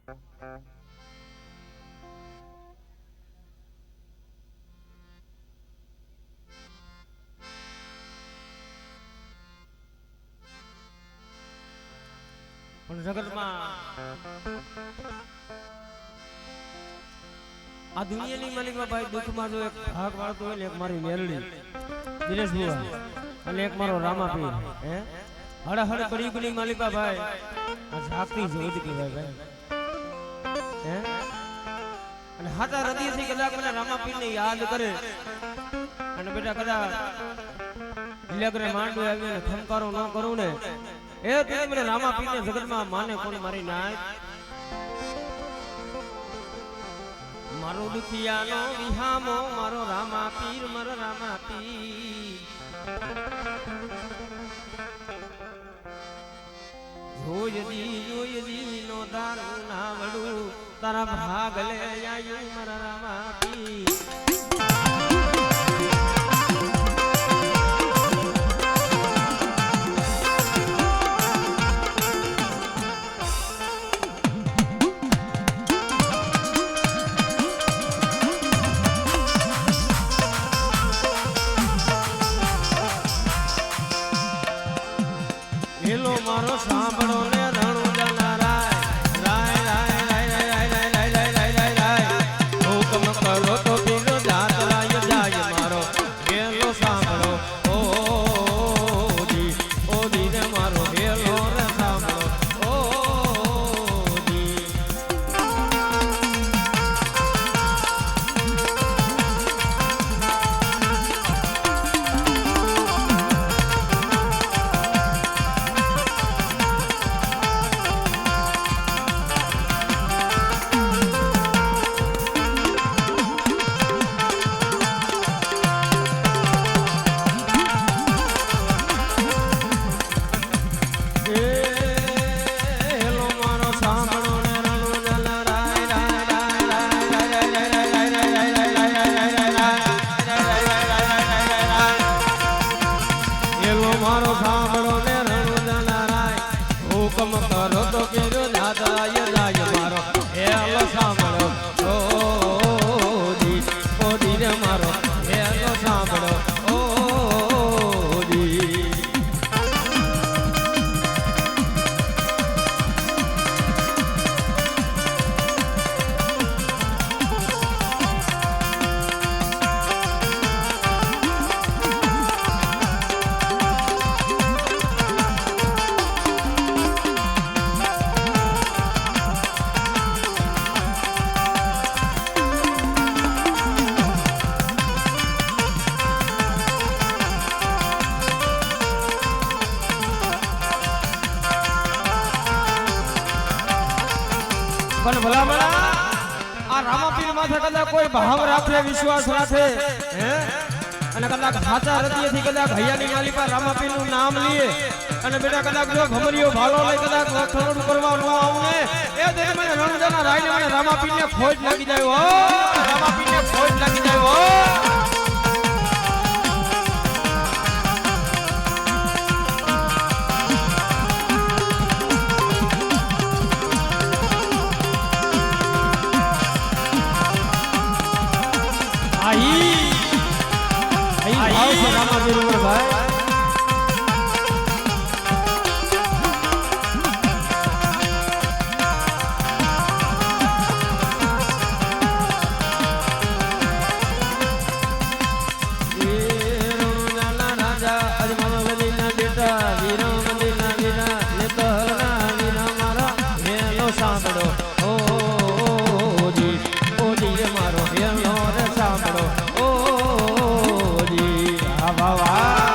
પણ જગતમાં આ દુનિયાની માલિકમાં ભાઈ દુઃખમાં જો એક ભાગ વાળતો હોય ને એક મારી મેરડી દિનેશ બુઆ અને એક મારો રામાપીર હે હડ કડી કડી માલિકા ભાઈ આ જાગતી જોઈતી કહેવાય ભાઈ હે અને હાથા હૃદયથી કદાચ મને રામાપીરને યાદ કરે અને બેટા કદાચ લગરે માંડવે આવીને ખમકારો ન કરું ને એ તે મને રામાપીરને જગતમાં માને કોણ મારી નાય મારો દુખિયાનો વિહામો મારો રામાપીર મારો રામાપીર જોયદી નો દારૂ ના વડું તારા ભાગ લે આયું મારા રામાપીર મારો સાંભળો ને રણુજના રાય રાય રાય રાય રાય રાય રાય રાય રાય હુકમ કરો તો પીરો જાત રાય જાય મારો વેલો સાંભળો ઓ દી રે મારો વેલો રે સાંભળો ઓ દી મારો સાંભળો ને રણુજના રાય હુકમ કરો તો કેરો દાદાય જાય મારો હેલો સાંભળો ઓ દી રે મારો હેલો સાંભળો ઓ દી પણ ભલા ભલા આ રામાપીર માથે કદાચ કોઈ ભાવ રાખે વિશ્વાસ રાખે હે અને કદાચ સાચા હૃદયથી કદાચ હૈયાની માલિકા રામાપીર નું નામ લીએ અને બેટા કદાચ જો ભમરીઓ ભાલો લઈ કદાચ થોડું કરવા ન આવું ને એ દે મને રણુજના રાયને મને રામાપીરને ખોજ લાગી જાય હો રામાપીરને ખોજ લાગી જાય હો રામાપીર ભાઈ રાજા અજમાનો મંદિરના બેટા વીરો મંદિરના વીરા ને તો હરના વીરા મારા મેલો સાંભળો ઓ જી મારો મેલો રે સાંભળો ઓ જી વાહ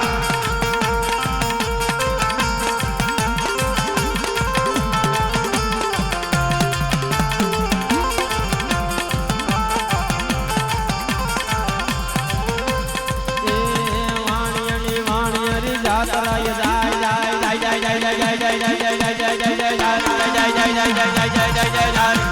jai jai jai jai jai jai jai jai jai jai jai jai jai jai jai jai jai jai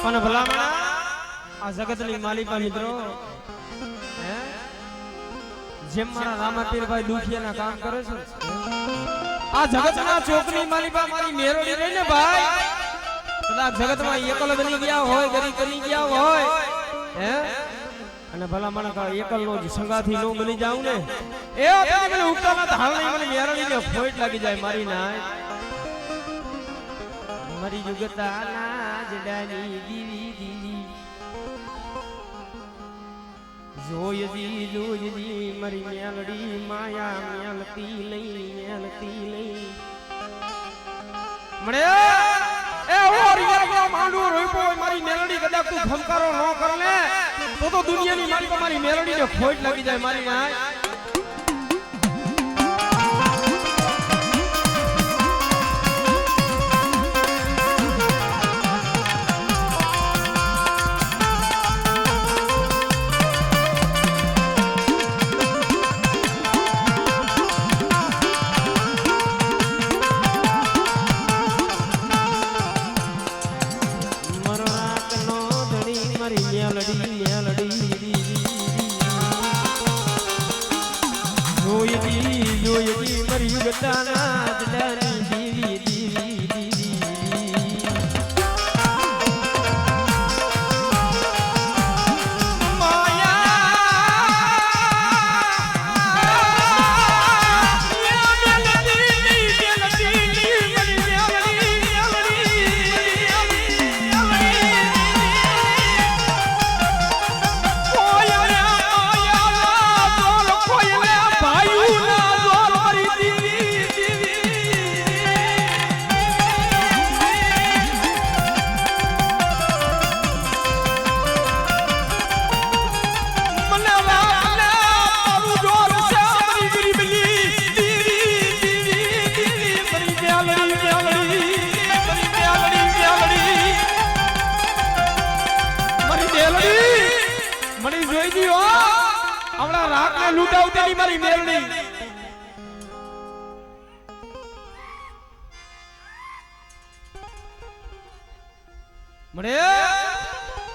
પણ ભલામણા આ જગતની માલિકા મિત્રો હે જેમ મારા રામાપીરભાઈ દુખિયાના કામ કરે છે આ જગતના ચોકની માલિકા મારી મેરોડી રહી ને ભાઈ કદાચ જગતમાં એકલ બની ગયા હોય ગરીબ બની ગયા હોય હે અને ભલામણા કા એકલનો જ સંગાથી નો બની જાઉં ને એ મને ઉગતાના હાલ નહીં મને મેરોડીને ફોઈટ લાગી જાય મારી નાય મારી જુગતાના જડાની દીવી દીવી જોયજી મારી મેલડી માયા મેલતી લઈ મળે એ ઓરિયા માંડવો રોઈપો મારી મેલડી કદાચ તું ખમકારો ન કર ને તો દુનિયાની માલિક મારી મેલડીને ખોટ લાગી જાય મારી નાય જોયજી મરી ગતાના જડાની દીવી દીવી લૂંટાવતી મારી મેલડી મળે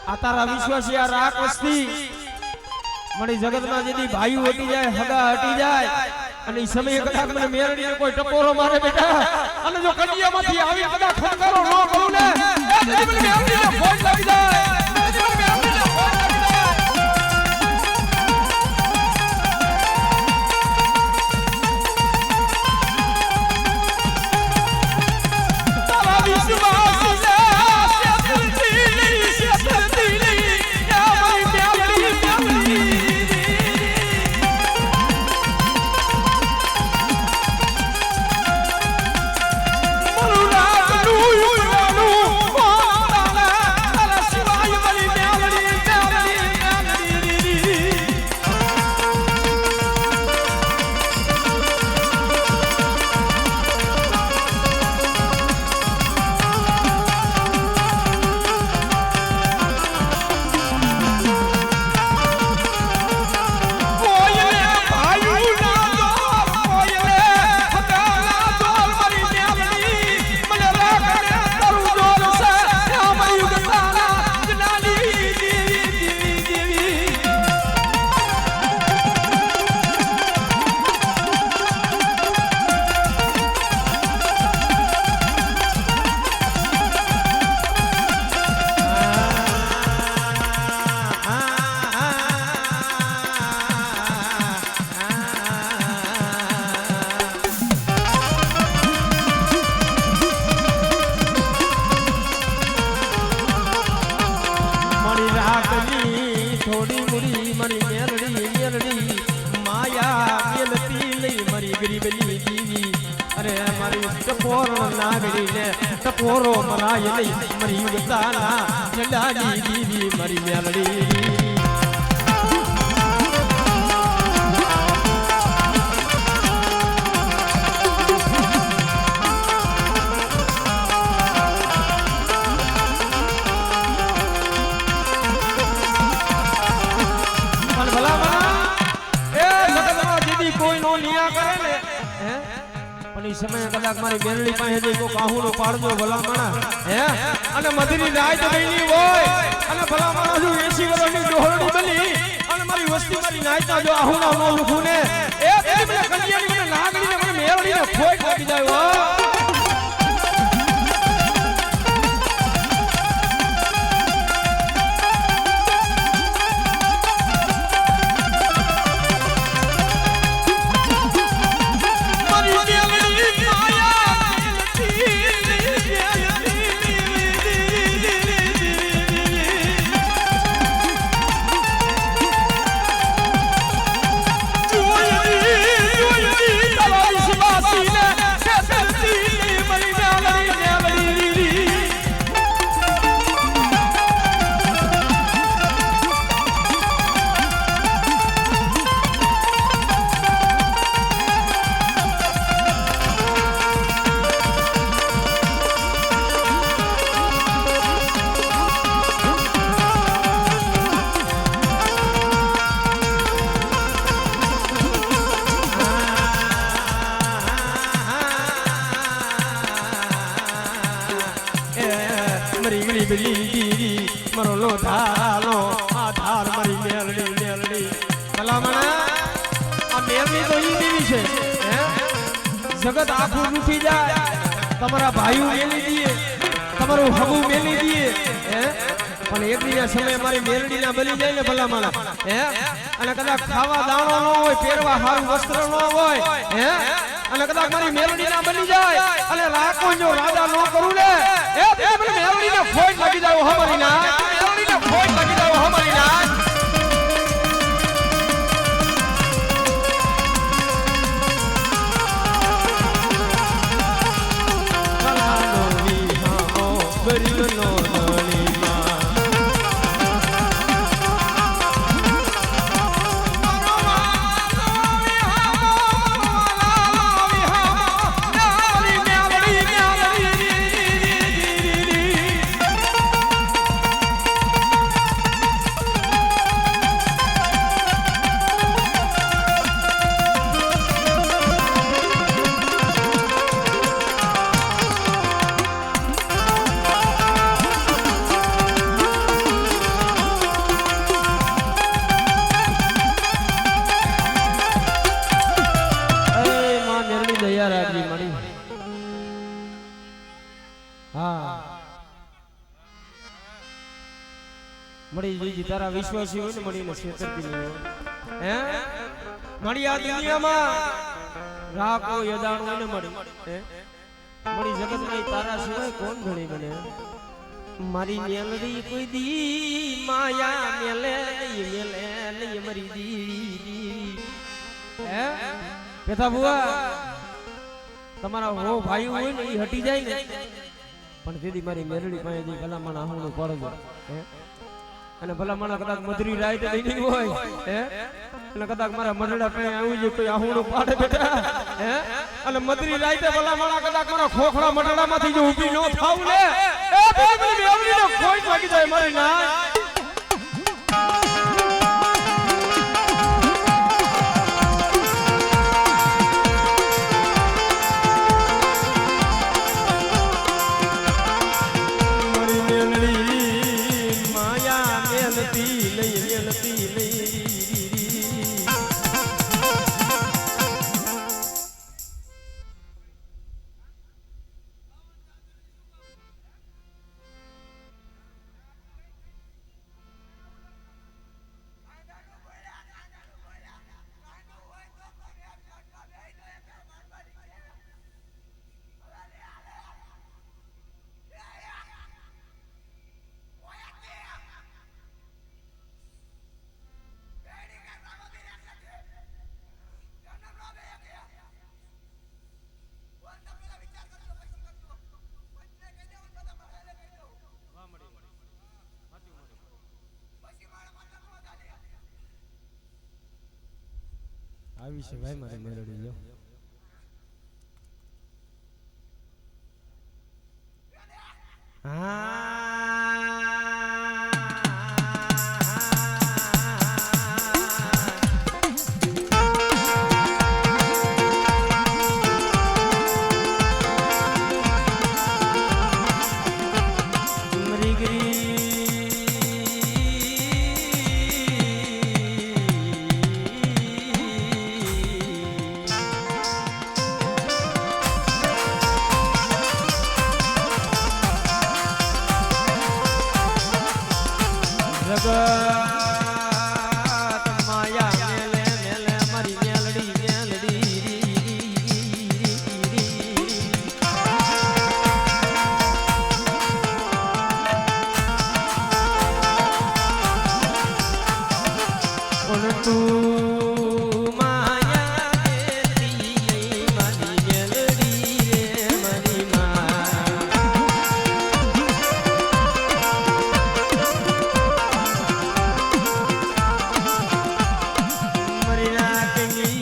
આ તારા વિશ્વાસી આ રાખ વસ્તી મળી જગતમાં જેથી ભાઈઓ હટી જાય હગા હટી જાય અને એ સમયે કદાચ મને મેલડીને કોઈ ટપોરો મારે બેટા અને જો કડિયામાંથી આવી કદાચ ખંકારો ન કરું ને એ મને મેલડીને ફોન લાગી જાય થોડી મુડી મારી મેલડી માયા મેલતી લઈ મારી ગરીબની દીવી અરે મારી ટપોર નાગડી ને ટપોરો મરાય લઈ મારી યુગતાના જડાની દીવી મારી મેલડી સમય કદાચ મારી બેનડી પાસે જઈ કો કાહુનો પાડજો ભલા માણા હે અને મધરી રાત બની હોય અને ભલા માણસો 80 વર્ષની ડોહરડી બની અને મારી વસ્તી મારી નાયતા જો આહુના નો લુખું ને એ તેની મને કલ્યાણી મને નાગડી ને મને મેરડી ને ખોઈ લાગી જાય હો મરો લો ધારો આધાર મારી મેલડી મેલડી ભલામણા આ મેલડી તો ઈ દેવી છે હે જગત આખું લૂટી જાય તમારા ભાઈઓ મેલી દીએ તમારું હબુ મેલી દીએ હે પણ એક દિવસ સમય મારી મેલડી ના બની જાય ને ભલામણા હે અને કદાચ ખાવા દાણો ન હોય પહેરવા સારું વસ્ત્ર ન હોય હે અને કદાચ મારી મેલડી ના બની જાય અને લાખો જો રાજા ન કરું ને એ મને મેલડી ને ફોઈ લાગી જાવ હમારી ના મેલડી ને ફોઈ લાગી જાવ હમારી ના કલાનો વિહાઓ બરીનો મળી જોઈજી તારા વિશ્વાસી હોય ને મળીને છેતરતી નહીં હે મળી આ દુનિયામાં રાખ હોય યદાણ હોય ને મળી હે મળી જગતમાં તારા સિવાય કોણ ઘણી બને મારી મેલડી કોઈ દી માયા મેલે નહીં મરી દી હે પેથા બુઆ તમારા હો ભાઈ હોય ને એ હટી જાય ને પણ દીદી મારી મેલડી પાસે દી ભલામણ આહુનું પડજો હે અને ભલામણ કદાચ મધરી રાઈટ લઈ હોય હે અને કદાચ મારા મરડા પે આવી જે કોઈ આહુનું પાડે બેટા હે અને મધરી રાઈટ ભલામણ કદાચ મારા ખોખડા મરડામાંથી જો ઊભી ન થાવ ને એ પેલી મેલડીને કોઈ લાગી જાય મારી ના આવી છે ભાઈ મારી મેલડી જો જગત માયા મેલે મેલે મારી મેલડી તું માયા દેતી મારી મેલડી રે મારી મરી રાખી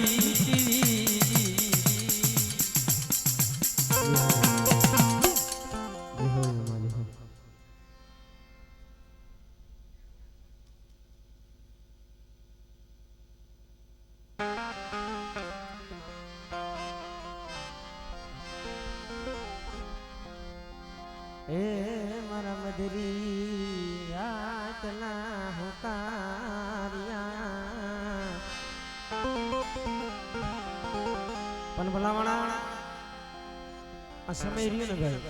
એ મારા મધરી રાતના હોકારિયા પણ ભલામણા આ સમય રહ્યો ને ભાઈ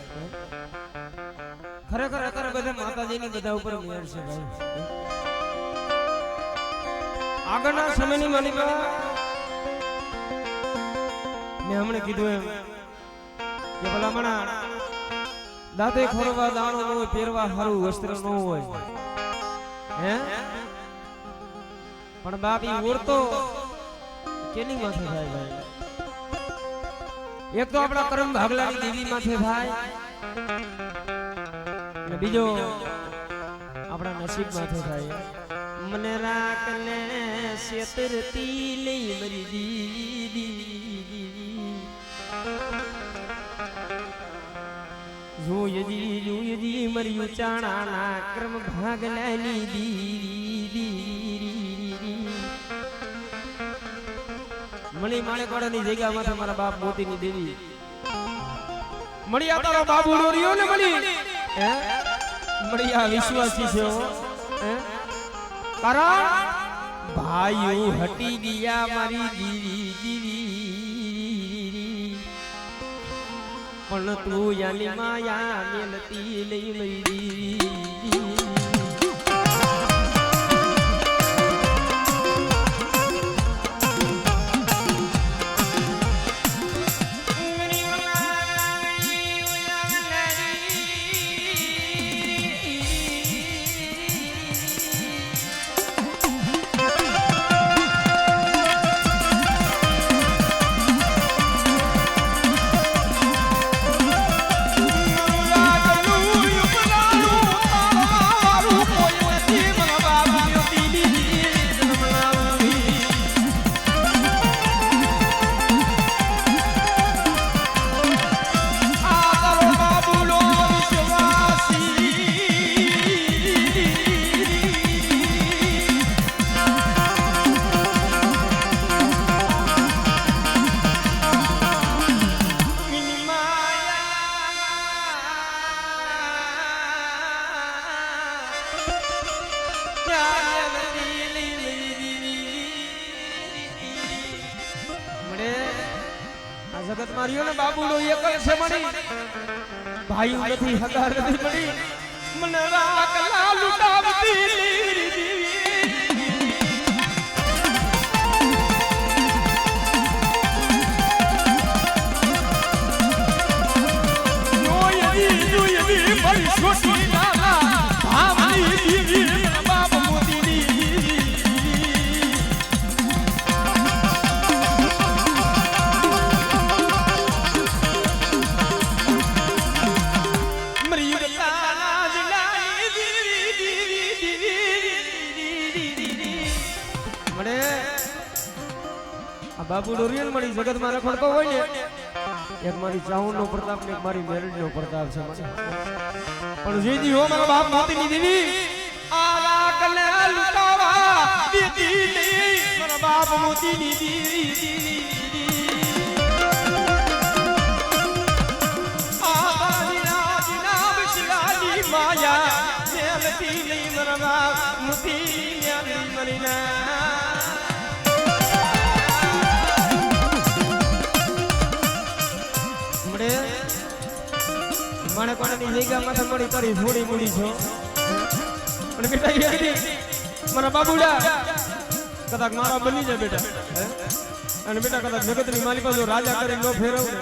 ખરેખર અત્યારે બધા માતાજીની બધા ઉપર મેળ છે ભાઈ આગળના સમયની માલિકા મેં હમણે કીધું એમ કે ભલામણા દાંતે ખોરવા દાણો ન હોય પહેરવા સારું વસ્ત્ર ન હોય હે પણ બાપી ઓરતો કેની માથે થાય ભાઈ એક તો આપણા કરમ ભાગલાની દેવી માથે થાય અને બીજો આપણા નસીબ માથે થાય મને રાખ લે શેતરતી લઈ મરી દીદી જોયજી મર્યું ચાણાના કર્મ ભાગલાની દીદી મણી માણેકવાડાની જગ્યામાં મારા બાપ મોતીની દેવી મળી આ તારો બાપ ઉડોરિયો ને મળી હે મળી આ વિશ્વાસી છે હે કારણ ભાઈઓ હટી ગયા મારી દીદી પણ તું યાની માયા મેલતી લઈ મરી જગત માર્યો ને બાબુડો એક છે મળી ભાઈ નથી હગાર નથી મળી મને રાખલા લૂટાવતી જોઈ મારી છોટી નાના ભામની દીવી બાપ મોતીની બાબુ ડોરિયલ મળી જગત માં રખડતો હોય ને એક મારી ચાઉન નો પ્રતાપ ને એક મારી મેરડી નો પ્રતાપ છે પણ જેજી હો મારો બાપ મોતીની દેવી આલા કલે લૂટાવા દીદી મારા બાપ મોતીની દેવી માયા મેલતી લઈ મારા બાપ મોતીની મરીના મને કોની જગ્યામાં તો મળી કરી થોડી મૂડી છો અને બેટા એક દી મારા બાબુડા કદાચ મારા બની જાય બેટા અને બેટા કદાચ જગતની માલિકા જો રાજા કરી ન ફેરવ ને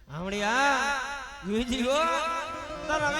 આવડિયા યુજી હો તારા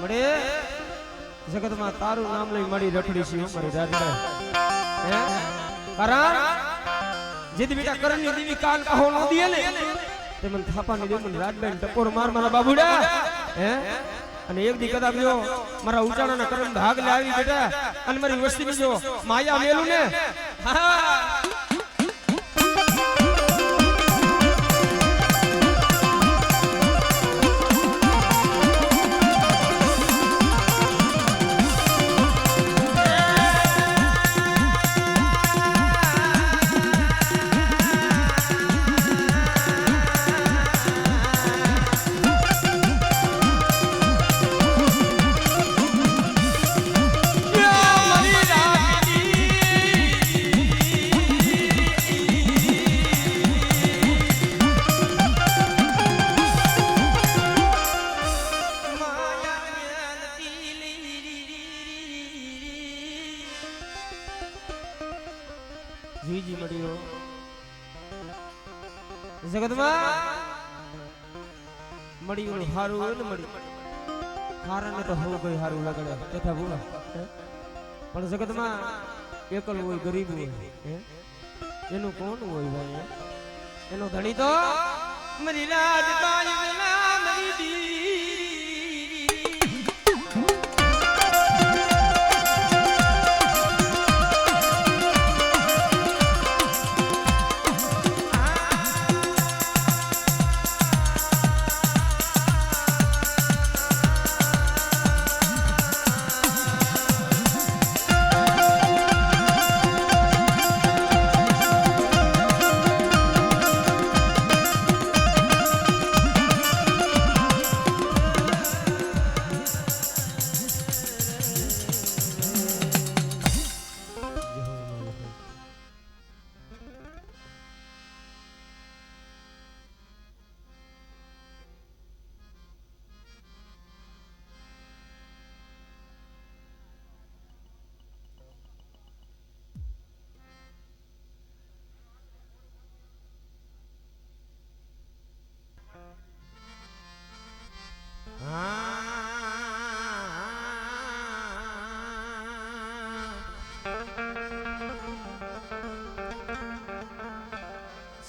મળે જગતમાં તારું નામ લઈ મળી રખડી છે મારી રાજભાઈ હે કારણ જેથી બેટા કરણની દેવી કાન કહો ન દીએ ને તે મને થાપાની દે મને રાજભાઈ ટકોર માર મારા બાબુડા હે અને એક દી કદાચ જો મારા ઉચાણાના કરણ ભાગ લે આવી બેટા અને મારી વસ્તીની જો માયા મેલું ને હા જીજી મળ્યો જગતમાં મળ્યું હારું હોય ને મળી હારાને તો હું કોઈ હારું લગડે તથા ભૂલા પણ જગતમાં એકલ હોય ગરીબ હોય એનું કોણ હોય ભાઈ એનો ધણી તો મરી રાજબાઈ વેલા મરી દી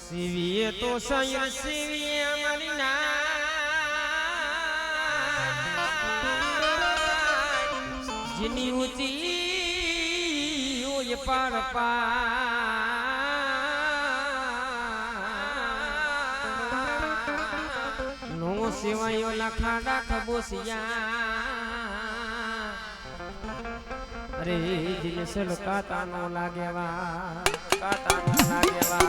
सीविए तो सयर सीविए मरीना जिनी ऊंची ओ ये पार नो सिवायो लखाड़ा खबोसिया अरे जिन से काता नो लागेवा काता नो लागेवा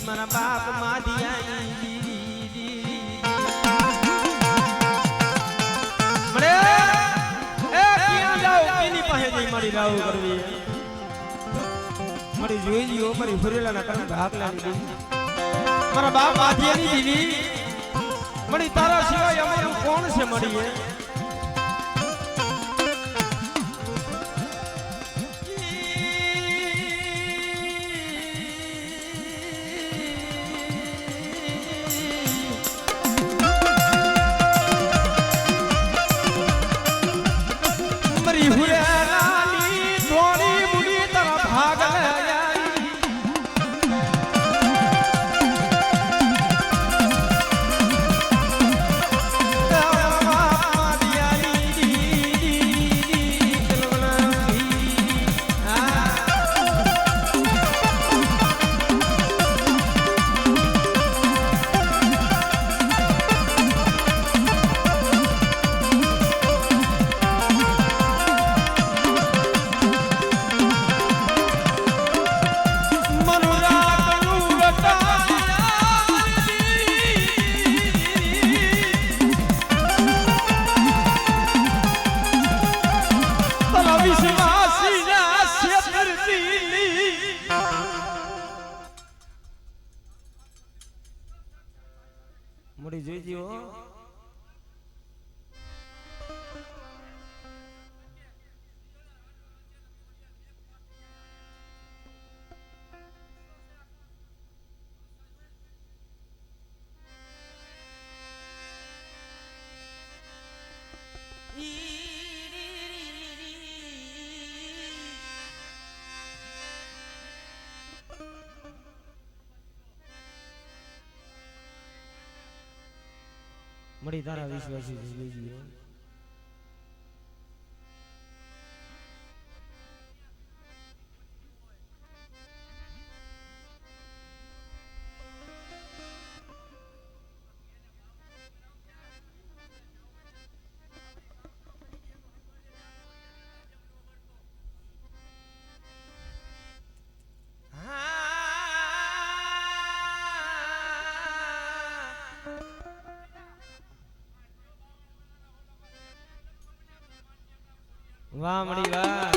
મારા બાપ માદિયાઈ મળે એ ક્યાં જાવ કેની પાસે જઈ મારી રાવ કરવી મારી જોઈ જીઓ મારી ફરેલાના કરમ ભાગલાની દીવી મારા બાપ માદિયાની દીવી મળી તારા સિવાય અમારું કોણ છે મળી જોઈજી હો. મળી તારા વિશ્વાસી જોઈજી હો. વાહ મળી વાહ.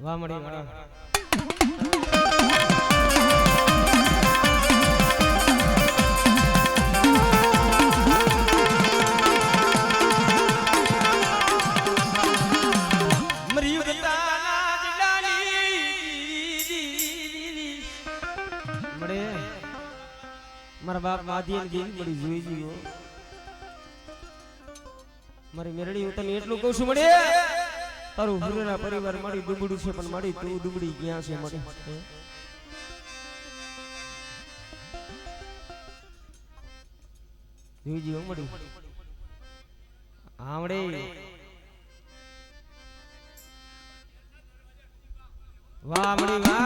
વાહ મળી વાહ. મારા બાપ માધ્યમ જી મળી જોઈજી હો. મારી મેરડી હું તને એટલું કહું છું મળે તારું હુરેરા પરિવાર મારી દુબળું છે પણ મારી તું દુબળી ક્યાં છે મળે. જોઈજી હો મળી. આમડે વાહ મળી વાહ.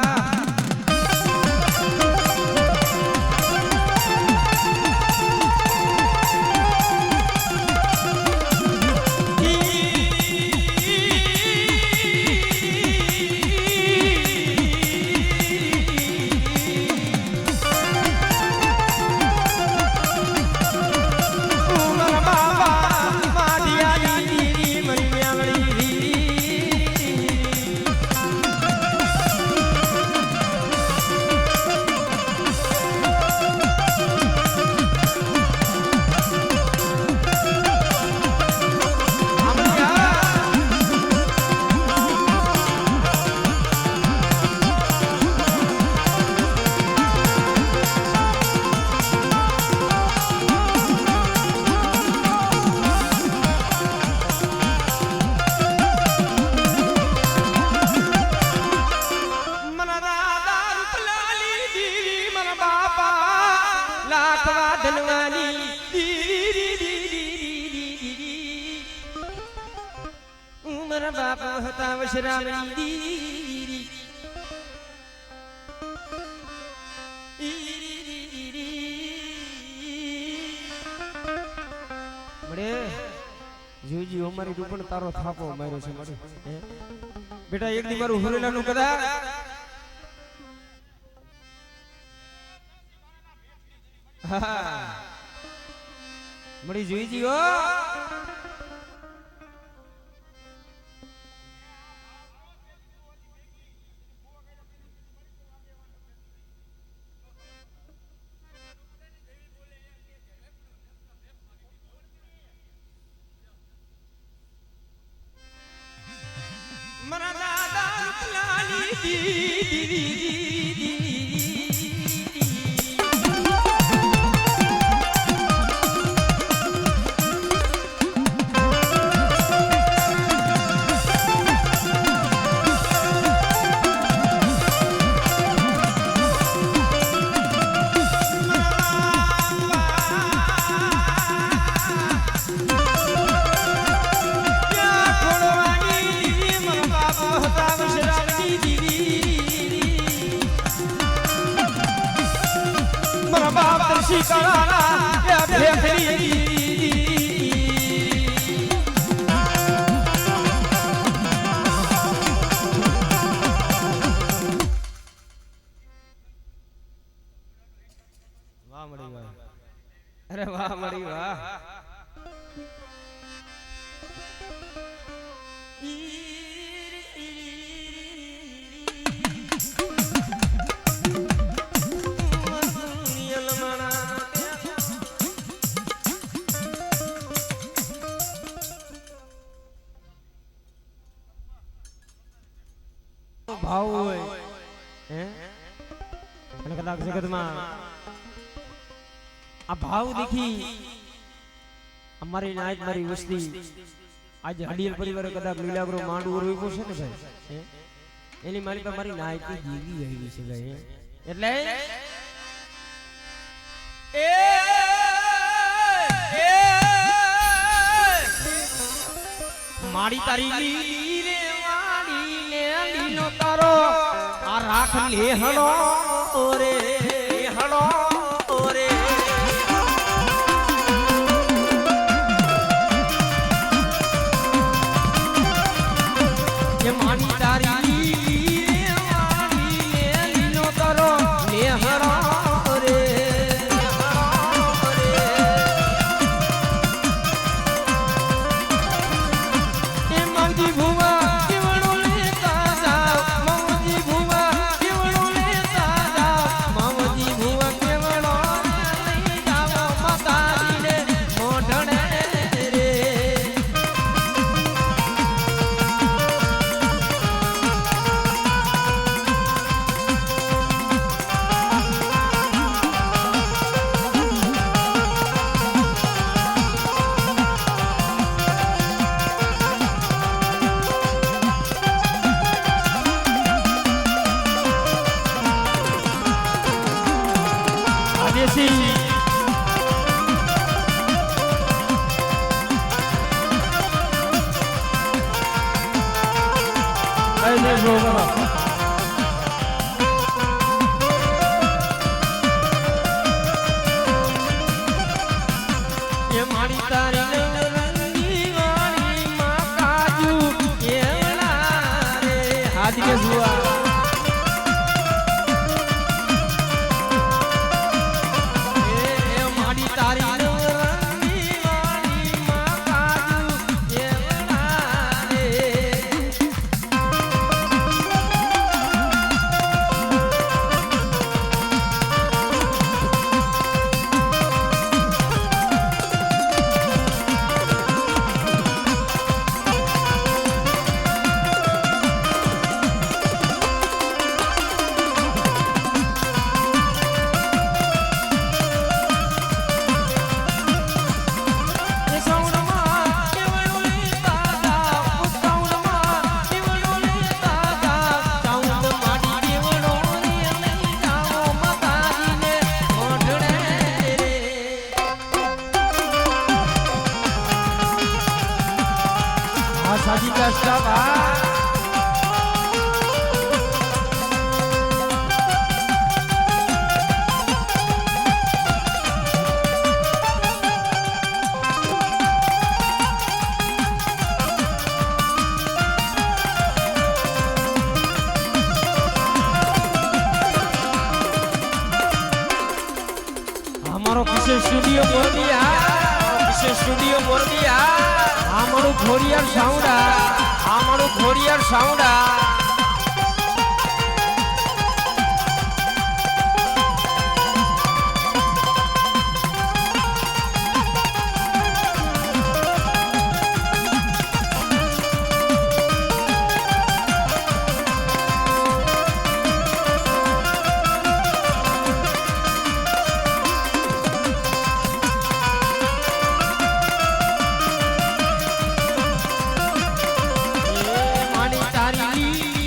મારા બાપા હતા વશરામણી દીરી. મળે જોઈજી અમારી તું પણ તારો થાપો માર્યો છે મળે. બેટા એક દી મારું હુરેલાનું કદા મળી જોઈજી હો. મરા દાદા લાલી દી કળાના ફેફરી વાહ મળી વાહ અરે વાહ મળી વાહ ભાવ હોય હે અને કદાચ જગતમાં આ ભાવ દેખી અમારી નાયત મારી વસ્તી આજે હડિયલ પરિવારે કદાચ લીલાગરો માંડવું રોક્યો છે ને ભાઈ એની મારી પર મારી નાયત જીવી આવી છે ભાઈ એટલે માડી તારી લીલી રે વાડી લે લીલો તારો આ રાખ લેહણો ઓરે લેહણો ઓરે ये मानी तारी वाली ले लीलो करो ले हरा रे ये मांगी भुवा केवड़ो लेता जाओ मावजी भुवा केवड़ो लेता जाओ मावजी भुवा केवड़ो ले जाओ माताजी ने मोढणे रे આદેશી આઈ લો બાબા ये माड़ी तारी रंगी वाली मां काजू केवला रे हाथ के जुआ ये माड़ी तारी रंगी वाली मां काजू केवला रे સાજી કષ્ટા हमारो विशेष स्टूडियो मोरबिया विशेष स्टूडियो मोरबिया हमारो घोड़ियार साउंडा हमारो घोड़ियार साउंडा તારી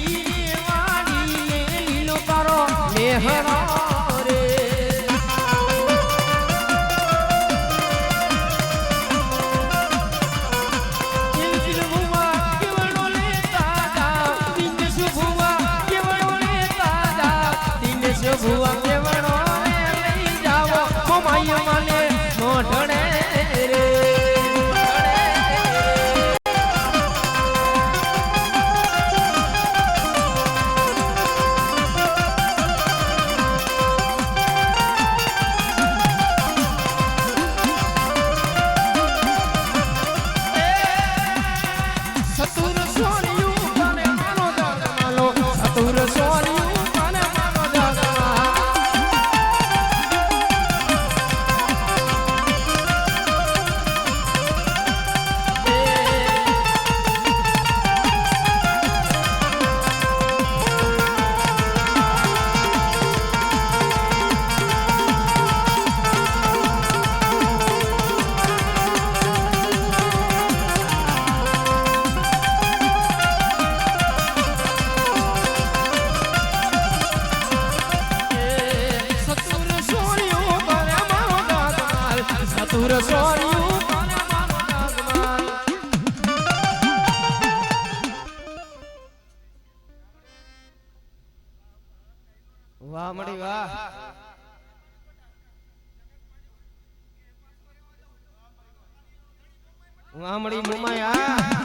હતું રસોડ્યું કોને મારું નાગમાન. વાહ મળી વાહ. વાહ મળી મુમાયા.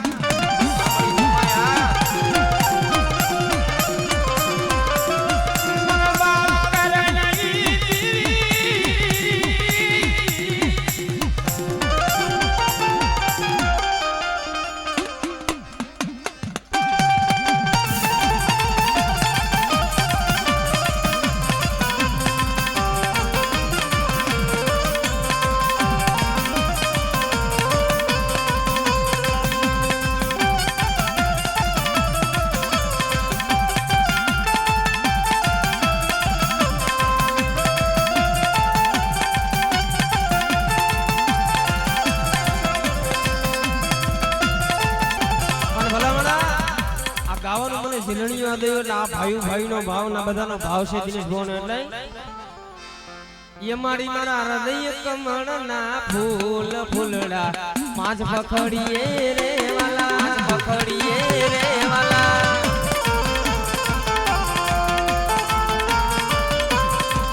ગાવાનું મને ઝીલણીઓ યાદ આવ્યું એટલે આ ભાઈનો ભાવ ના બધાનો ભાવ છે દિનેશ ભવન એટલે યમાડી મારા હૃદય કમળના ફૂલ ફૂલડા પાંચ પખડીએ રે વાલા પખડીએ રે વાલા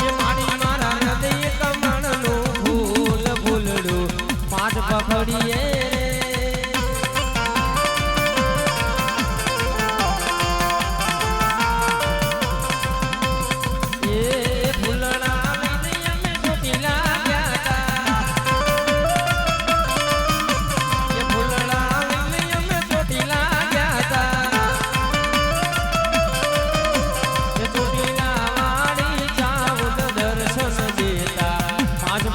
યમાડી મારા હૃદય કમળનું ફૂલ ફૂલડું પાંચ પખડીએ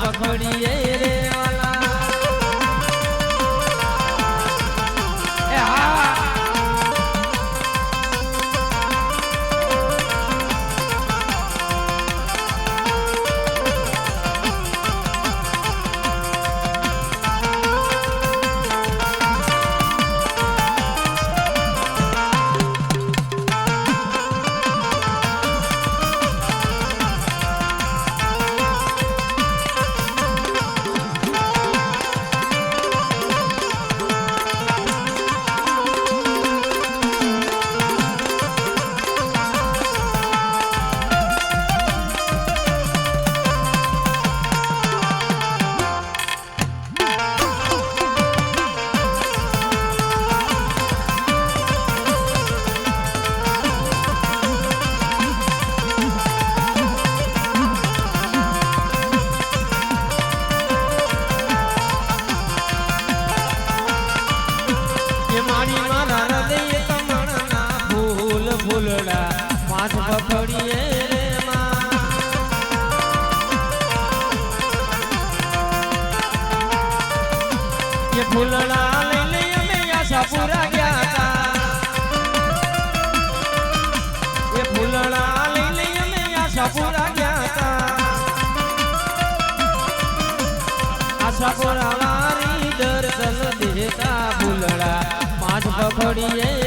પખડીએ રે વાલા એ હા ફૂલડા પાંચ પખડીએ રે માં એ ફૂલડા લઈ લઈ અમે આશાપુરા ગયા તા એ ફૂલડા લઈ લઈ અમે આશાપુરા ગયા તા આશાપુરા વારી દર્શન દેતા ફૂલડા પાંચ પખડીએ